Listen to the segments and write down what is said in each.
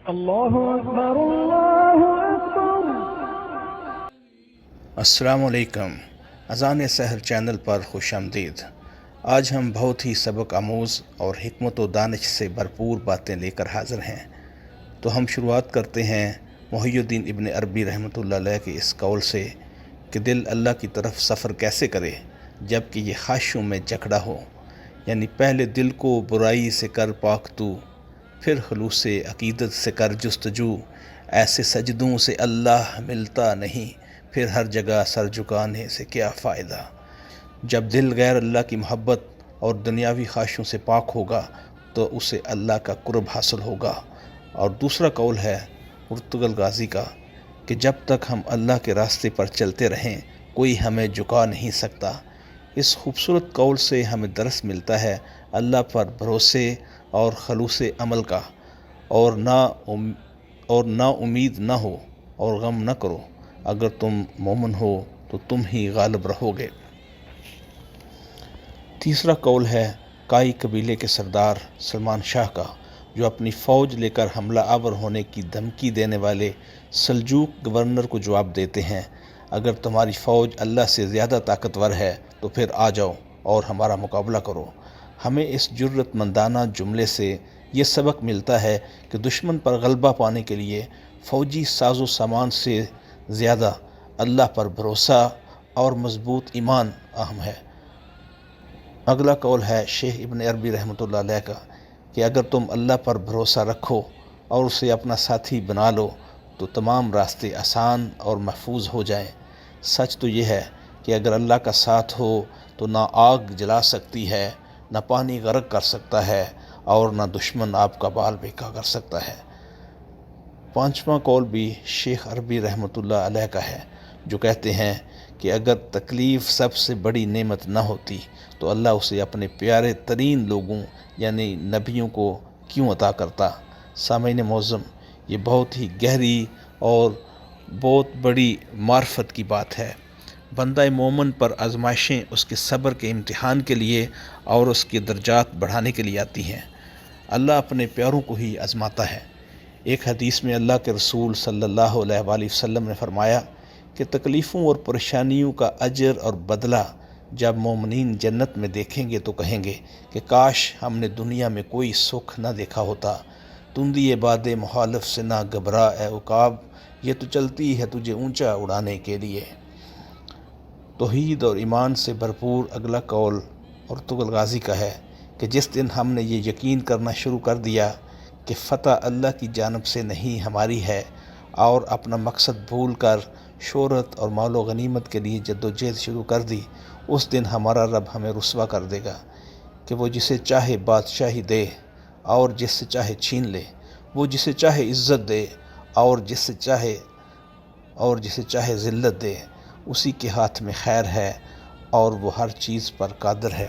اللہ اکبر اللہ اکبر۔ السلام علیکم۔ اذان سحر چینل پر خوش آمدید۔ آج ہم بہت ہی سبق آموز اور حکمت و دانش سے بھرپور باتیں لے کر حاضر ہیں۔ تو ہم شروعات کرتے ہیں محی الدین ابن عربی رحمۃ اللہ علیہ کے اس قول سے کہ دل اللہ کی طرف سفر کیسے کرے جب کہ یہ خواہشوں میں جکڑا ہو، یعنی پہلے دل کو برائی سے کر پاک تو، پھر خلوص عقیدت سے کر جستجو، ایسے سجدوں سے اللہ ملتا نہیں، پھر ہر جگہ سر جھکانے سے کیا فائدہ۔ جب دل غیر اللہ کی محبت اور دنیاوی خواہشوں سے پاک ہوگا تو اسے اللہ کا قرب حاصل ہوگا۔ اور دوسرا قول ہے پرتگال غازی کا کہ جب تک ہم اللہ کے راستے پر چلتے رہیں کوئی ہمیں جھکا نہیں سکتا۔ اس خوبصورت قول سے ہمیں درس ملتا ہے اللہ پر بھروسے اور خلوص عمل کا، اور نا امید نہ ہو اور غم نہ کرو، اگر تم مومن ہو تو تم ہی غالب رہو گے۔ تیسرا قول ہے کائی قبیلے کے سردار سلمان شاہ کا، جو اپنی فوج لے کر حملہ آور ہونے کی دھمکی دینے والے سلجوق گورنر کو جواب دیتے ہیں، اگر تمہاری فوج اللہ سے زیادہ طاقتور ہے تو پھر آ جاؤ اور ہمارا مقابلہ کرو۔ ہمیں اس جرأت مندانہ جملے سے یہ سبق ملتا ہے کہ دشمن پر غلبہ پانے کے لیے فوجی ساز و سامان سے زیادہ اللہ پر بھروسہ اور مضبوط ایمان اہم ہے۔ اگلا قول ہے شیخ ابن عربی رحمۃ اللہ علیہ کا کہ اگر تم اللہ پر بھروسہ رکھو اور اسے اپنا ساتھی بنا لو تو تمام راستے آسان اور محفوظ ہو جائیں۔ سچ تو یہ ہے کہ اگر اللہ کا ساتھ ہو تو نہ آگ جلا سکتی ہے، نہ پانی غرق کر سکتا ہے، اور نہ دشمن آپ کا بال بیکا کر سکتا ہے۔ پانچواں قول بھی شیخ عربی رحمۃ اللہ علیہ کا ہے، جو کہتے ہیں کہ اگر تکلیف سب سے بڑی نعمت نہ ہوتی تو اللہ اسے اپنے پیارے ترین لوگوں یعنی نبیوں کو کیوں عطا کرتا۔ سامعین معظم، یہ بہت ہی گہری اور بہت بڑی معرفت کی بات ہے۔ بندہ مومن پر آزمائشیں اس کے صبر کے امتحان کے لیے اور اس کے درجات بڑھانے کے لیے آتی ہیں۔ اللہ اپنے پیاروں کو ہی آزماتا ہے۔ ایک حدیث میں اللہ کے رسول صلی اللہ علیہ وآلہ وسلم نے فرمایا کہ تکلیفوں اور پریشانیوں کا اجر اور بدلہ جب مومنین جنت میں دیکھیں گے تو کہیں گے کہ کاش ہم نے دنیا میں کوئی سکھ نہ دیکھا ہوتا۔ تندی باد مخالف سے نہ گھبرا اے عقاب، یہ تو چلتی ہے تجھے اونچا اڑانے کے لیے۔ توحید اور ایمان سے بھرپور اگلا قول پرتگال غازی کا ہے کہ جس دن ہم نے یہ یقین کرنا شروع کر دیا کہ فتح اللہ کی جانب سے نہیں ہماری ہے، اور اپنا مقصد بھول کر شہرت اور مال و غنیمت کے لیے جد و جہد شروع کر دی، اس دن ہمارا رب ہمیں رسوا کر دے گا کہ وہ جسے چاہے بادشاہی دے اور جس سے چاہے چھین لے، وہ جسے چاہے عزت دے اور جسے چاہے ذلت دے، اسی کے ہاتھ میں خیر ہے اور وہ ہر چیز پر قادر ہے۔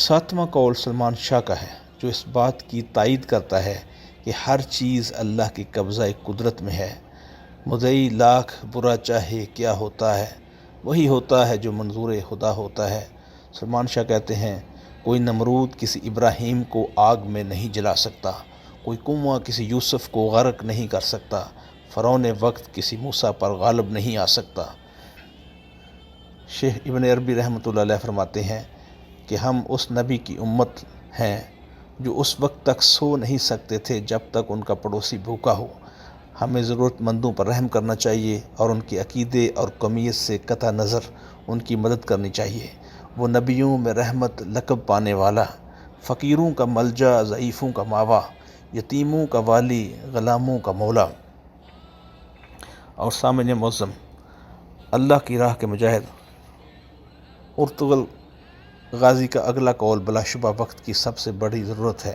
ساتواں قول سلمان شاہ کا ہے، جو اس بات کی تائید کرتا ہے کہ ہر چیز اللہ کی قبضہ قدرت میں ہے۔ مدعی لاکھ برا چاہے کیا ہوتا ہے، وہی ہوتا ہے جو منظور خدا ہوتا ہے۔ سلمان شاہ کہتے ہیں کوئی نمرود کسی ابراہیم کو آگ میں نہیں جلا سکتا، کوئی کنواں کسی یوسف کو غرق نہیں کر سکتا، فرعون وقت کسی موسیٰ پر غالب نہیں آ سکتا۔ شیخ ابن عربی رحمۃ اللہ علیہ فرماتے ہیں کہ ہم اس نبی کی امت ہیں جو اس وقت تک سو نہیں سکتے تھے جب تک ان کا پڑوسی بھوکا ہو۔ ہمیں ضرورت مندوں پر رحم کرنا چاہیے اور ان کے عقیدے اور قومیت سے قطع نظر ان کی مدد کرنی چاہیے۔ وہ نبیوں میں رحمت لقب پانے والا، فقیروں کا ملجا، ضعیفوں کا ماوا، یتیموں کا والی، غلاموں کا مولا۔ اور سامعین معظم، اللہ کی راہ کے مجاہد پرتگال غازی کا اگلا قول بلا شبہ وقت کی سب سے بڑی ضرورت ہے۔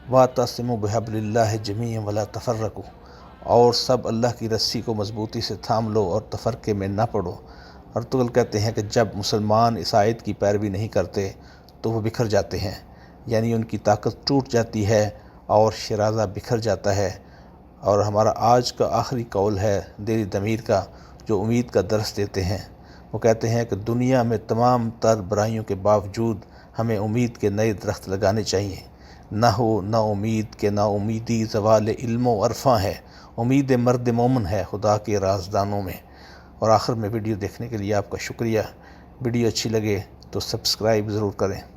وَاعْتَصِمُوا بِحَبْلِ اللَّهِ جَمِيعًا وَلَا تَفَرَّقُوا، اور سب اللہ کی رسی کو مضبوطی سے تھام لو اور تفرقے میں نہ پڑو۔ پرتگال کہتے ہیں کہ جب مسلمان اس آیت کی پیروی نہیں کرتے تو وہ بکھر جاتے ہیں، یعنی ان کی طاقت ٹوٹ جاتی ہے اور شیرازہ بکھر جاتا ہے۔ اور ہمارا آج کا آخری قول ہے دیر ضمیر کا، جو امید کا درس دیتے ہیں۔ وہ کہتے ہیں کہ دنیا میں تمام تر برائیوں کے باوجود ہمیں امید کے نئے درخت لگانے چاہیے۔ نہ ہو نا امید کہ نا امیدی زوال علم و عرفاں ہے، امید مرد مومن ہے خدا کے رازدانوں میں۔ اور آخر میں ویڈیو دیکھنے کے لیے آپ کا شکریہ۔ ویڈیو اچھی لگے تو سبسکرائب ضرور کریں۔